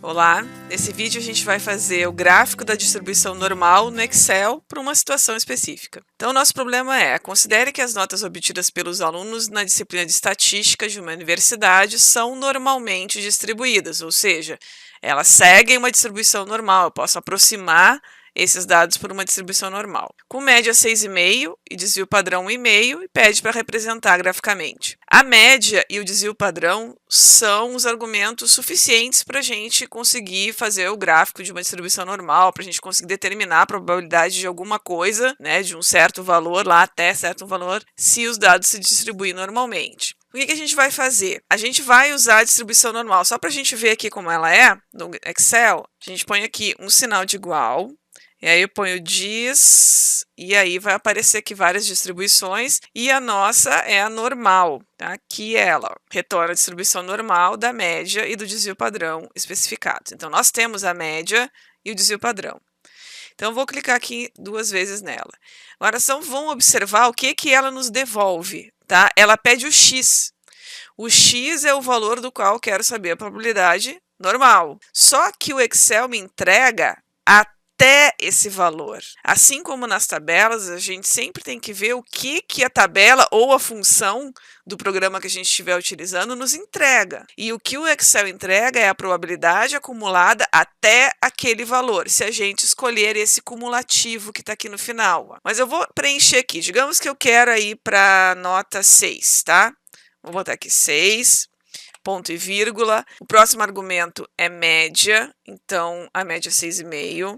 Olá, nesse vídeo a gente vai fazer o gráfico da distribuição normal no Excel para uma situação específica. Então, o nosso problema é, considere que as notas obtidas pelos alunos na disciplina de estatística de uma universidade são normalmente distribuídas, ou seja, elas seguem uma distribuição normal, eu posso aproximar esses dados por uma distribuição normal. Com média 6,5 e desvio padrão 1,5 e pede para representar graficamente. A média e o desvio padrão são os argumentos suficientes para a gente conseguir fazer o gráfico de uma distribuição normal, para a gente conseguir determinar a probabilidade de alguma coisa, né, de um certo valor lá até certo valor, se os dados se distribuírem normalmente. O que a gente vai fazer? A gente vai usar a distribuição normal, só para a gente ver aqui como ela é no Excel, a gente põe aqui um sinal de igual, e aí eu ponho dis, e aí vai aparecer aqui várias distribuições, e a nossa é a normal, tá? Aqui ela retorna a distribuição normal da média e do desvio padrão especificados. Então, nós temos a média e o desvio padrão. Então, eu vou clicar aqui 2 vezes nela. Agora, vão observar o que ela nos devolve, tá? Ela pede o x. O x é o valor do qual eu quero saber a probabilidade normal. Só que o Excel me entrega até esse valor. Assim como nas tabelas, a gente sempre tem que ver o que a tabela ou a função do programa que a gente estiver utilizando nos entrega. E o que o Excel entrega é a probabilidade acumulada até aquele valor, se a gente escolher esse cumulativo que está aqui no final. Mas eu vou preencher aqui. Digamos que eu quero ir para nota 6, tá? Vou botar aqui 6. Ponto e vírgula. O próximo argumento é média, então a média é 6,5.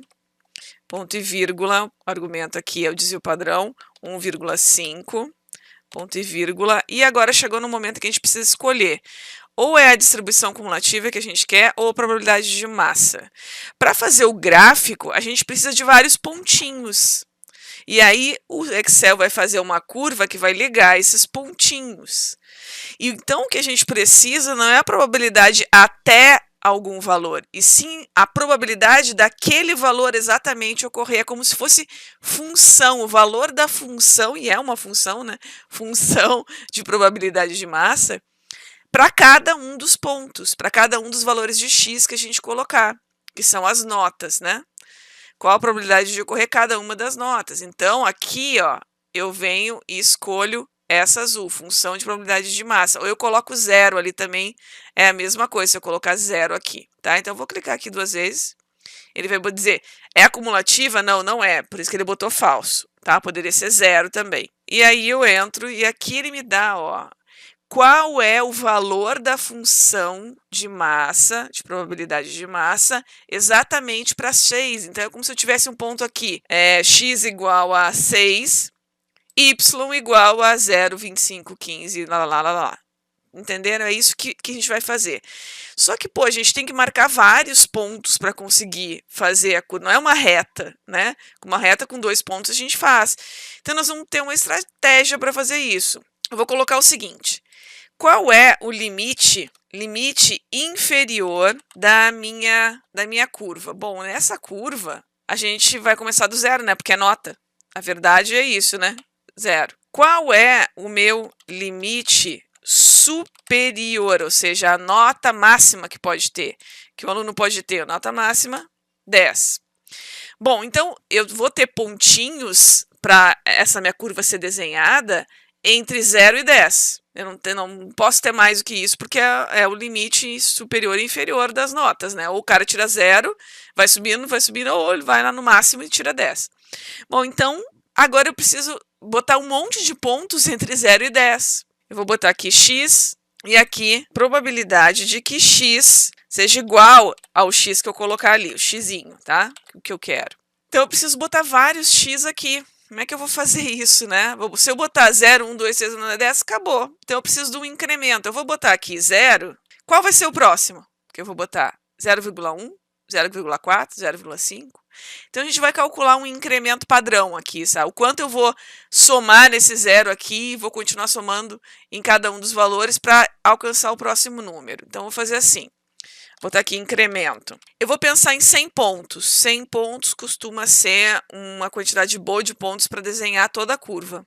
Ponto e vírgula, o argumento aqui é o desvio padrão, 1,5. Ponto e vírgula. E agora chegou no momento que a gente precisa escolher. Ou é a distribuição cumulativa que a gente quer, ou a probabilidade de massa. Para fazer o gráfico, a gente precisa de vários pontinhos. E aí o Excel vai fazer uma curva que vai ligar esses pontinhos. E então o que a gente precisa não é a probabilidade até algum valor, e sim a probabilidade daquele valor exatamente ocorrer, é como se fosse função, o valor da função, e é uma função, né? Função de probabilidade de massa, para cada um dos pontos, para cada um dos valores de x que a gente colocar, que são as notas, né? Qual a probabilidade de ocorrer cada uma das notas. Então, aqui, ó, eu venho e escolho essa azul, função de probabilidade de massa. Ou eu coloco 0 ali também, é a mesma coisa, se eu colocar 0 aqui, tá? Então, eu vou clicar aqui 2 vezes. Ele vai dizer, é acumulativa? Não, não é, por isso que ele botou falso, tá? Poderia ser 0 também. E aí eu entro e aqui ele me dá, ó, qual é o valor da função de massa, de probabilidade de massa, exatamente para 6. Então, é como se eu tivesse um ponto aqui, x igual a 6, y igual a 0,2515, lá. Entenderam? É isso que a gente vai fazer. Só que, pô, a gente tem que marcar vários pontos para conseguir fazer a curva. Não é uma reta, né? Uma reta com 2 pontos a gente faz. Então, nós vamos ter uma estratégia para fazer isso. Eu vou colocar o seguinte. Qual é o limite inferior da minha curva? Bom, nessa curva, a gente vai começar do 0, né? Porque é nota. A verdade é isso, né? 0. Qual é o meu limite superior, ou seja, a nota máxima que pode ter? Que o aluno pode ter a nota máxima, 10. Bom, então, eu vou ter pontinhos para essa minha curva ser desenhada entre 0 e 10. Eu não posso ter mais do que isso, porque é o limite superior e inferior das notas, né? Ou o cara tira 0, vai subindo, ou ele vai lá no máximo e tira 10. Bom, então, agora eu preciso botar um monte de pontos entre 0 e 10. Eu vou botar aqui x e aqui probabilidade de que x seja igual ao x que eu colocar ali, o xzinho, tá? O que eu quero. Então, eu preciso botar vários x aqui. Como é que eu vou fazer isso, né? Se eu botar 0, 1, 2, 3, 4, 5, 10, acabou. Então, eu preciso de um incremento. Eu vou botar aqui 0. Qual vai ser o próximo? Que eu vou botar 0,1, 0,4, 0,5. Então, a gente vai calcular um incremento padrão aqui, sabe? O quanto eu vou somar nesse 0 aqui e vou continuar somando em cada um dos valores para alcançar o próximo número. Então, eu vou fazer assim. Vou botar aqui incremento. Eu vou pensar em 100 pontos. 100 pontos costuma ser uma quantidade boa de pontos para desenhar toda a curva.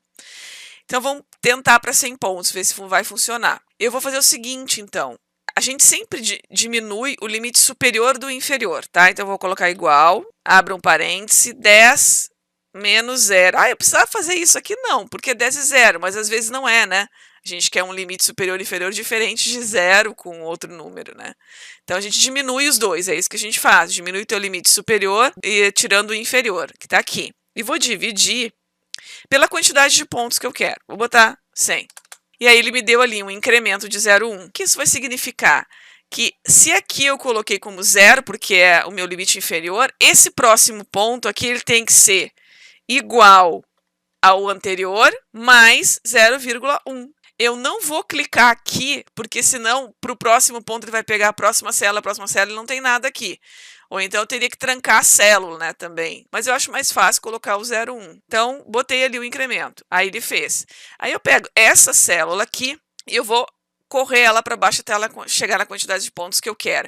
Então, vamos tentar para 100 pontos, ver se vai funcionar. Eu vou fazer o seguinte, então. a gente sempre diminui o limite superior do inferior, tá? Então, eu vou colocar igual, abra um parêntese, 10 menos 0. Eu precisava fazer isso aqui? Não, porque 10 é 0, mas às vezes não é, né? A gente quer um limite superior e inferior diferente de 0 com outro número, né? Então, a gente diminui os dois, é isso que a gente faz. Diminui o teu limite superior e tirando o inferior, que está aqui. E vou dividir pela quantidade de pontos que eu quero. Vou botar 100. E aí ele me deu ali um incremento de 0,1. O que isso vai significar? Que se aqui eu coloquei como 0, porque é o meu limite inferior, esse próximo ponto aqui ele tem que ser igual ao anterior mais 0,1. Eu não vou clicar aqui, porque senão para o próximo ponto ele vai pegar a próxima célula e não tem nada aqui. Ou então eu teria que trancar a célula, né, também. Mas eu acho mais fácil colocar o 0,1. Então, botei ali o incremento. Aí ele fez. Aí eu pego essa célula aqui e eu vou correr ela para baixo até ela chegar na quantidade de pontos que eu quero.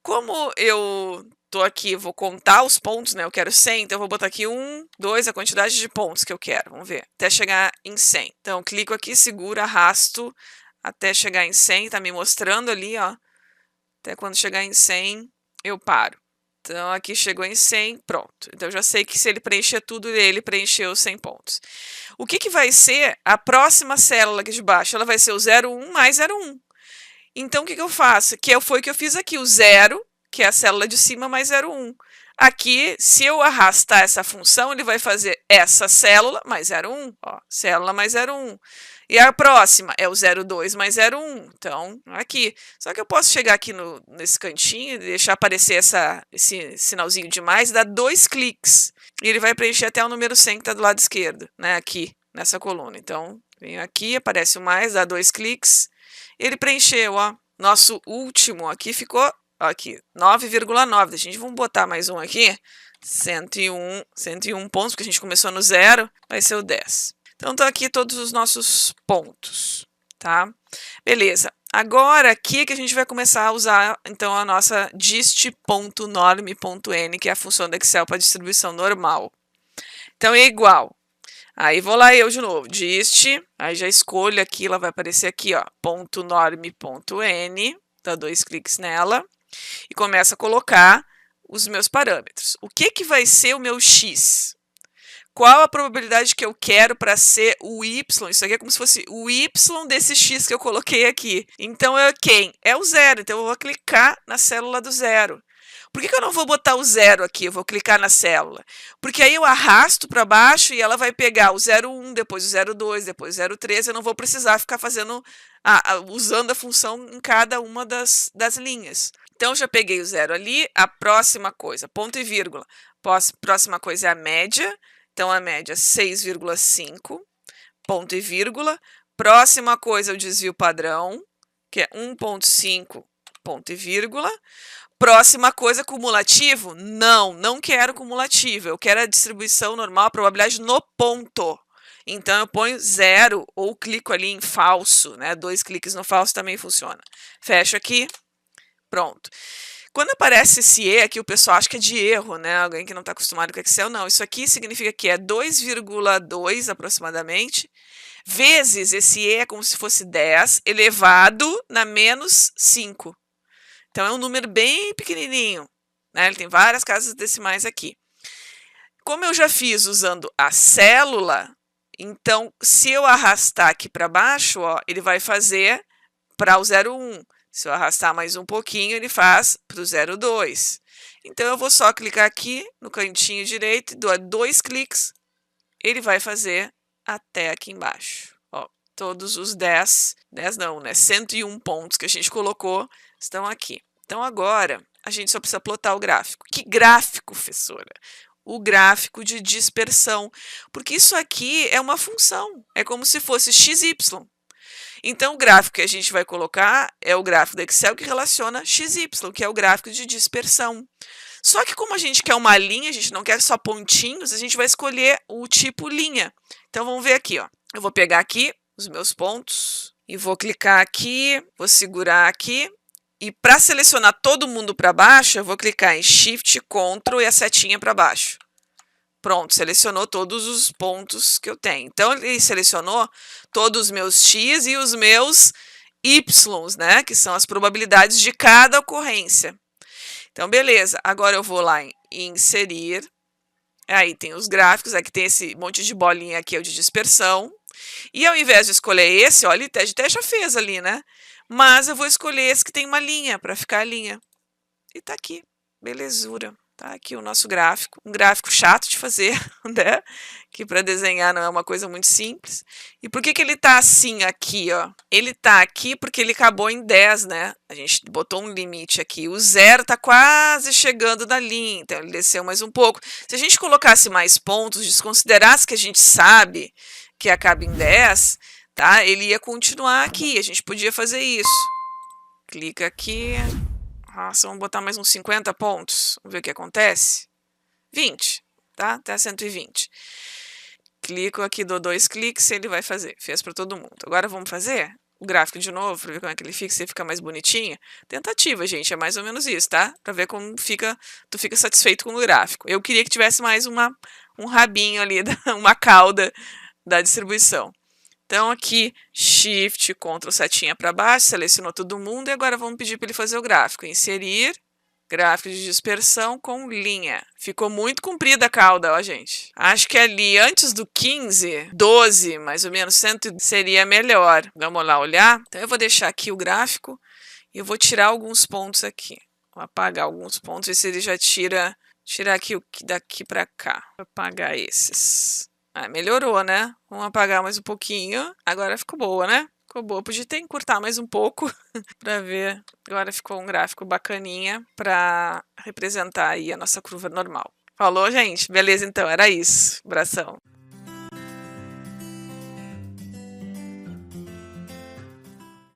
Como eu tô aqui, vou contar os pontos, né? Eu quero 100, então eu vou botar aqui 1, 2, a quantidade de pontos que eu quero. Vamos ver, até chegar em 100. Então, clico aqui, seguro, arrasto até chegar em 100. Tá me mostrando ali, ó. Até quando chegar em 100, eu paro. Então, aqui chegou em 100, pronto. Então, eu já sei que se ele preencher tudo, ele preencheu os 100 pontos. O que vai ser a próxima célula aqui de baixo? Ela vai ser o 0,1 mais 0,1. Então, o que eu faço? Foi o que eu fiz aqui, o 0, que é a célula de cima, mais 0,1. Aqui, se eu arrastar essa função, ele vai fazer essa célula mais 0,1. Ó, célula mais 0,1. E a próxima é o 0,2 mais 0,1. Então, aqui. Só que eu posso chegar aqui nesse cantinho e deixar aparecer esse sinalzinho de mais e dar 2 cliques. E ele vai preencher até o número 100 que está do lado esquerdo, né? Aqui, nessa coluna. Então, venho aqui, aparece o mais, dá 2 cliques. Ele preencheu, ó. Nosso último aqui ficou, ó, aqui, 9,9. A gente vamos botar mais um aqui. 101 pontos, porque a gente começou no 0, vai ser o 10. Então, estão aqui todos os nossos pontos, tá? Beleza. Agora, aqui que a gente vai começar a usar, então, a nossa dist.norm.n, que é a função do Excel para distribuição normal. Então, é igual. Aí, vou lá eu de novo, dist, aí já escolho aqui, ela vai aparecer aqui, ó, .norm.n, dá 2 cliques nela, e começo a colocar os meus parâmetros. O que vai ser o meu x? Qual a probabilidade que eu quero para ser o y? Isso aqui é como se fosse o y desse x que eu coloquei aqui. Então, é quem? É o 0. Então, eu vou clicar na célula do 0. Por que eu não vou botar o 0 aqui? Eu vou clicar na célula. Porque aí eu arrasto para baixo e ela vai pegar o 0,1, depois o 0,2, depois o 0,3. Eu não vou precisar ficar fazendo, usando a função em cada uma das linhas. Então, eu já peguei o 0 ali. A próxima coisa, ponto e vírgula. Próxima coisa é a média. Então, a média é 6,5, ponto e vírgula. Próxima coisa é o desvio padrão, que é 1,5, ponto e vírgula. Próxima coisa, cumulativo? Não quero cumulativo. Eu quero a distribuição normal, a probabilidade no ponto. Então, eu ponho 0 ou clico ali em falso, né? 2 cliques no falso também funciona. Fecho aqui, pronto. Quando aparece esse E aqui, o pessoal acha que é de erro, né? Alguém que não está acostumado com Excel, não. Isso aqui significa que é 2,2 aproximadamente, vezes esse E é como se fosse 10, elevado na menos 5. Então, é um número bem pequenininho, né? Ele tem várias casas decimais aqui. Como eu já fiz usando a célula, então, se eu arrastar aqui para baixo, ó, ele vai fazer para o 0,1. Se eu arrastar mais um pouquinho, ele faz para o 0,2. Então, eu vou só clicar aqui no cantinho direito, dou 2 cliques, ele vai fazer até aqui embaixo. Ó, todos os 101 pontos que a gente colocou estão aqui. Então, agora, a gente só precisa plotar o gráfico. Que gráfico, professora? O gráfico de dispersão. Porque isso aqui é uma função. É como se fosse XY. Então, o gráfico que a gente vai colocar é o gráfico do Excel que relaciona XY, que é o gráfico de dispersão. Só que como a gente quer uma linha, a gente não quer só pontinhos, a gente vai escolher o tipo linha. Então, vamos ver aqui, ó. Eu vou pegar aqui os meus pontos e vou clicar aqui, vou segurar aqui. E para selecionar todo mundo para baixo, eu vou clicar em Shift, Ctrl e a setinha para baixo. Pronto, selecionou todos os pontos que eu tenho. Então, ele selecionou todos os meus X e os meus Ys, né? Que são as probabilidades de cada ocorrência. Então, beleza. Agora eu vou lá em inserir. Aí tem os gráficos, aqui tem esse monte de bolinha aqui, é o de dispersão. E ao invés de escolher esse, olha, ele até já fez ali, né? Mas eu vou escolher esse que tem uma linha, para ficar a linha. E tá aqui, belezura. Tá aqui o nosso gráfico. Um gráfico chato de fazer, né? Que para desenhar não é uma coisa muito simples. E por que que ele tá assim aqui, ó? Ele tá aqui porque ele acabou em 10, né? A gente botou um limite aqui. O zero tá quase chegando na linha, então ele desceu mais um pouco. Se a gente colocasse mais pontos, desconsiderasse que a gente sabe que acaba em 10, tá? Ele ia continuar aqui. A gente podia fazer isso. Clica aqui. Nossa, vamos botar mais uns 50 pontos. Vamos ver o que acontece. 20, tá? Até 120. Clico aqui, dou 2 cliques e ele vai fazer. Fez para todo mundo. Agora vamos fazer o gráfico de novo, para ver como é que ele fica, se ele fica mais bonitinho. Tentativa, gente, é mais ou menos isso, tá? Para ver como fica, tu fica satisfeito com o gráfico. Eu queria que tivesse mais um rabinho ali, uma cauda da distribuição. Então, aqui, Shift, Ctrl, setinha para baixo, selecionou todo mundo e agora vamos pedir para ele fazer o gráfico. Inserir, gráfico de dispersão com linha. Ficou muito comprida a cauda, ó, gente. Acho que ali, antes do 15, 12, mais ou menos, 100 seria melhor. Vamos lá olhar? Então, eu vou deixar aqui o gráfico e eu vou tirar alguns pontos aqui. Vou apagar alguns pontos, ver se ele já tira aqui o daqui para cá. Vou apagar esses. Ah, melhorou, né? Vamos apagar mais um pouquinho. Agora ficou boa, né? Ficou boa. Podia até encurtar mais um pouco para ver. Agora ficou um gráfico bacaninha para representar aí a nossa curva normal. Falou, gente? Beleza, então. Era isso. Abração.